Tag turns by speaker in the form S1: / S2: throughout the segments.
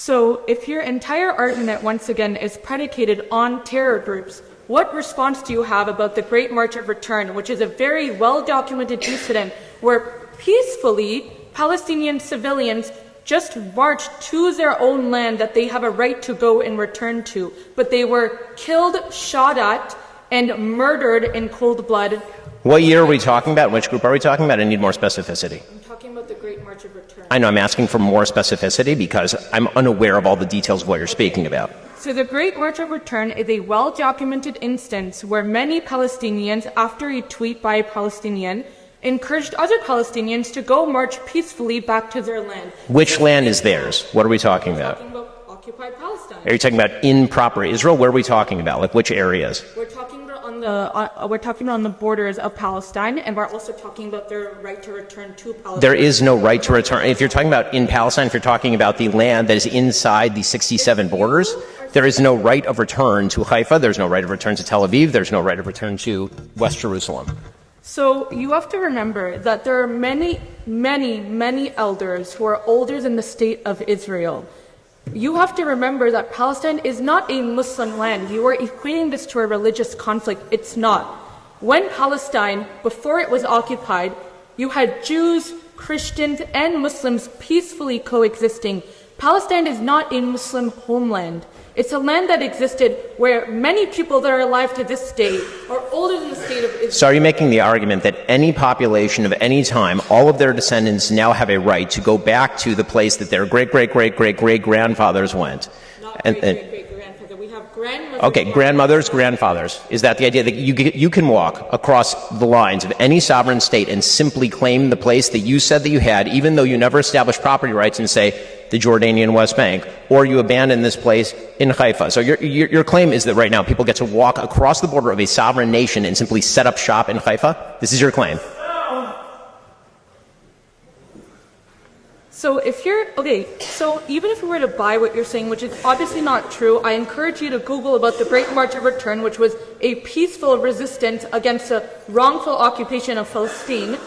S1: So if your entire argument, once again, is predicated on terror groups, what response do you have about the Great March of Return, which is a very well-documented incident where peacefully Palestinian civilians just marched to their own land that they have a right to go and return to, but they were killed, shot at, and murdered in cold blood?
S2: What year are we talking about? Which group are we talking about? I need more specificity.
S1: I'm talking about the Great March of Return.
S2: I know I'm asking for more specificity because I'm unaware of all the details of what you're speaking about.
S1: So the Great March of Return is a well-documented instance where many Palestinians, after a tweet by a Palestinian, encouraged other Palestinians to go march peacefully back to their land.
S2: Which land is theirs? What are we talking about?
S1: We're talking about occupied Palestine.
S2: Are you talking about in proper Israel? Where are we talking about? Like which areas?
S1: We're talking about on the borders of Palestine, and we're also talking about their right to return to Palestine.
S2: There is no right to return. If you're talking about in Palestine, if you're talking about the land that is inside the 67 borders, there is no right of return to Haifa. There's no right of return to Tel Aviv. There's no right of return to West Jerusalem.
S1: So you have to remember that there are many, many, many elders who are older than the state of Israel. You have to remember that Palestine is not a Muslim land. You are equating this to a religious conflict. It's not. When Palestine, before it was occupied, you had Jews, Christians, and Muslims peacefully coexisting. Palestine is not a Muslim homeland. It's a land that existed where many people that are alive to this day are older than the state of Israel.
S2: So are you making the argument that any population of any time, all of their descendants now have a right to go back to the place that their great-great-great-great-great-grandfathers went?
S1: Not great-great-great-grandfather. We have grandmothers.
S2: Okay, grandmothers, grandfathers. Is that the idea that you can walk across the lines of any sovereign state and simply claim the place that you said that you had, even though you never established property rights, and say, the Jordanian West Bank, or you abandon this place in Haifa? So your claim is that right now people get to walk across the border of a sovereign nation and simply set up shop in Haifa? This is your claim?
S1: So so even if we were to buy what you're saying, which is obviously not true, I encourage you to Google about the Great March of Return, which was a peaceful resistance against a wrongful occupation of Palestine.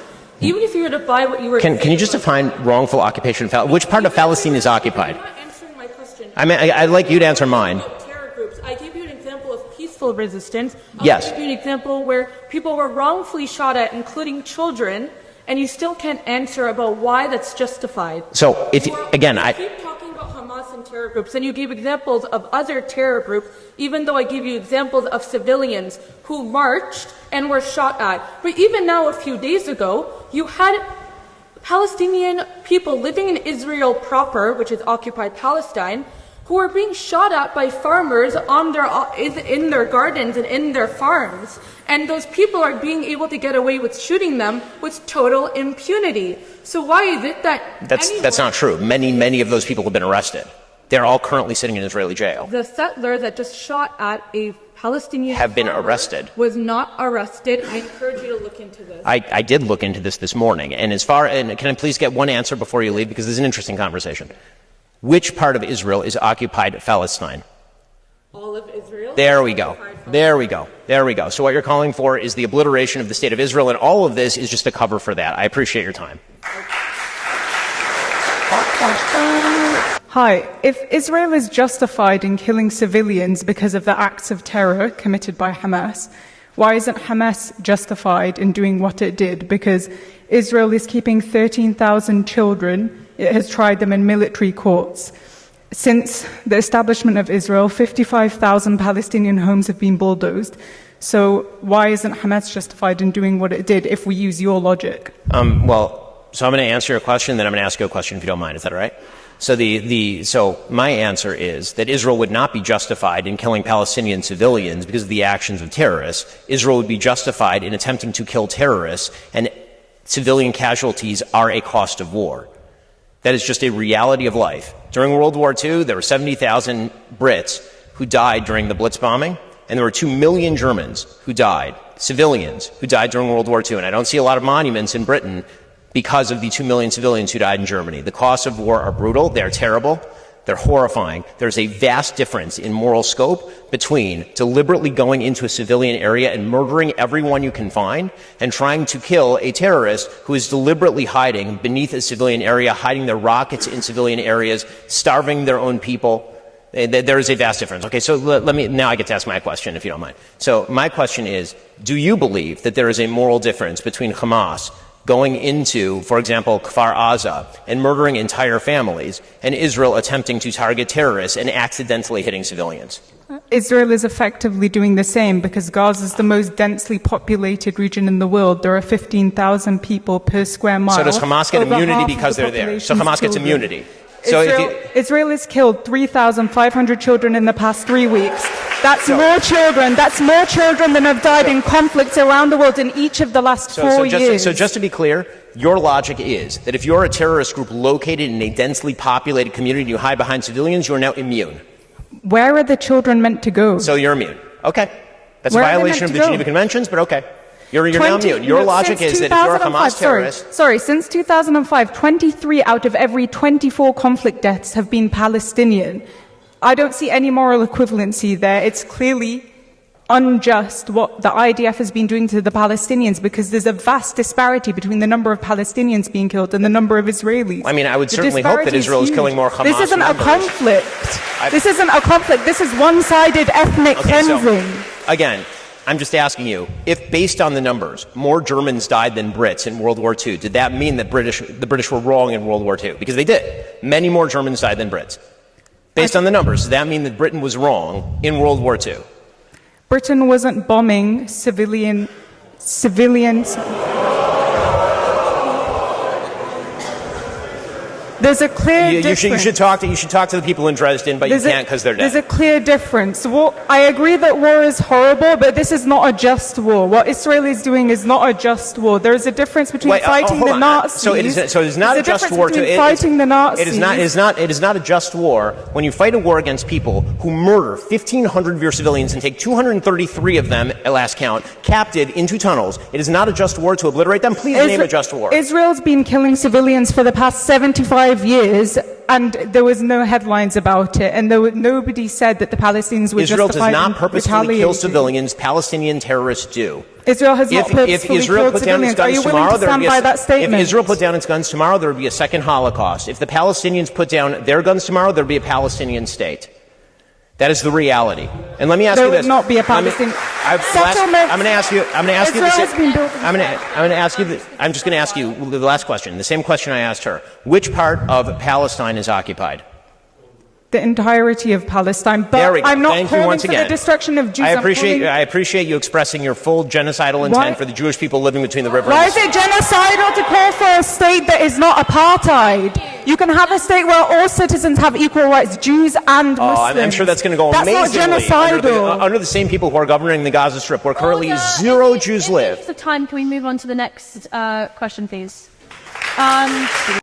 S1: Even if you were to buy what you were saying...
S2: Can you just define wrongful occupation? Which part of Palestine is occupied?
S1: You're not answering my question.
S2: I mean, I'd like you to answer mine.
S1: Terror groups. I gave you an example of peaceful resistance.
S2: Yes.
S1: I'll give you an example where people were wrongfully shot at, including children, and you still can't answer about why that's justified.
S2: So, if again,
S1: I keep talking about Hamas and terror groups, and you gave examples of other terror groups, even though I gave you examples of civilians who marched and were shot at. But even now, a few days ago, you had Palestinian people living in Israel proper, which is occupied Palestine, who are being shot at by farmers in their gardens and in their farms. And those people are being able to get away with shooting them with total impunity. So why is it that...
S2: That's not true. Many of those people have been arrested. They're all currently sitting in Israeli jail.
S1: The settler that just shot at a Palestinian
S2: have been arrested.
S1: Was not arrested. I encourage you to look into this.
S2: I did look into this morning. And can I please get one answer before you leave? Because this is an interesting conversation. Which part of Israel is occupied Palestine?
S1: All of Israel?
S2: There we go. So what you're calling for is the obliteration of the state of Israel, and all of this is just a cover for that. I appreciate your time.
S3: Hi. If Israel is justified in killing civilians because of the acts of terror committed by Hamas, why isn't Hamas justified in doing what it did? Because Israel is keeping 13,000 children. It has tried them in military courts. Since the establishment of Israel, 55,000 Palestinian homes have been bulldozed. So why isn't Hamas justified in doing what it did if we use your logic?
S2: So I'm going to answer your question, then I'm going to ask you a question if you don't mind. Is that all right? So so my answer is that Israel would not be justified in killing Palestinian civilians because of the actions of terrorists. Israel would be justified in attempting to kill terrorists, and civilian casualties are a cost of war. That is just a reality of life. During World War II, there were 70,000 Brits who died during the Blitz bombing, and there were 2 million Germans who died, civilians who died during World War II. And I don't see a lot of monuments in Britain because of the 2 million civilians who died in Germany. The costs of war are brutal. They are terrible. They're horrifying. There's a vast difference in moral scope between deliberately going into a civilian area and murdering everyone you can find and trying to kill a terrorist who is deliberately hiding beneath a civilian area, hiding their rockets in civilian areas, starving their own people. There is a vast difference. Okay, so now I get to ask my question, if you don't mind. So my question is, do you believe that there is a moral difference between Hamas going into, for example, Kfar Aza and murdering entire families, and Israel attempting to target terrorists and accidentally hitting civilians?
S3: Israel is effectively doing the same because Gaza is the most densely populated region in the world. There are 15,000 people per square mile.
S2: So does Hamas get immunity because they're there? So Hamas gets immunity. So
S3: Israel has killed 3,500 children in the past 3 weeks. That's more children. That's more children than have died in conflicts around the world in each of the last 4 years.
S2: So just to be clear, your logic is that if you're a terrorist group located in a densely populated community and you hide behind civilians, you are now immune.
S3: Where are the children meant to go?
S2: So you're immune. Okay. That's a violation of the Geneva Conventions, but okay. You're now immune. Your logic is that if you're a Hamas terrorist...
S3: Since 2005, 23 out of every 24 conflict deaths have been Palestinian. I don't see any moral equivalency there. It's clearly unjust what the IDF has been doing to the Palestinians because there's a vast disparity between the number of Palestinians being killed and the number of Israelis.
S2: I mean, I would certainly hope that Israel is killing more Hamas
S3: members. This isn't a conflict. This isn't a conflict. This is one-sided ethnic cleansing.
S2: So, again, I'm just asking you, if based on the numbers, more Germans died than Brits in World War II, did that mean that the British were wrong in World War II? Because they did. Many more Germans died than Brits. Based on the numbers, does that mean that Britain was wrong in World War II?
S3: Britain wasn't bombing civilians. There's a clear difference.
S2: You should talk to the people in Dresden, but you can't because they're dead.
S3: There's a clear difference. I agree that war is horrible, but this is not a just war. What Israel is doing is not a just war. There is a difference between fighting the Nazis.
S2: So it is not a just war.
S3: Fighting the Nazis.
S2: It is not a just war when you fight a war against people who murder 1,500 of your civilians and take 233 of them, at last count, captive into tunnels. It is not a just war to obliterate them. Please name a just war.
S3: Israel's been killing civilians for the past 75 years, and there was no headlines about it, and nobody said that the Palestinians were
S2: Israel
S3: justified
S2: does not purposefully kill civilians. Palestinian terrorists do.
S3: Israel has not purposefully killed civilians. Are you willing to stand by that statement?
S2: If Israel put down its guns tomorrow, there would be a second Holocaust. If the Palestinians put down their guns tomorrow, there would be a Palestinian state. That is the reality. And let me ask you this.
S3: There would not be a Palestinian settlement.
S2: I'm going to ask you the last question, the same question I asked her. Which part of Palestine is occupied?
S3: The entirety of Palestine. But
S2: there we go.
S3: I'm not
S2: Thank you
S3: calling
S2: once
S3: for
S2: again.
S3: the destruction of Jews.
S2: I appreciate you expressing your full genocidal intent for the Jewish people living between the river.
S3: Why is it genocidal to call for a state that is not apartheid? You can have a state where all citizens have equal rights, Jews and Muslims.
S2: I'm sure that's going to go amazingly.
S3: That's not genocidal.
S2: Under the same people who are governing the Gaza Strip, where currently zero Jews live.
S4: In the interest of time, can we move on to the next question, please?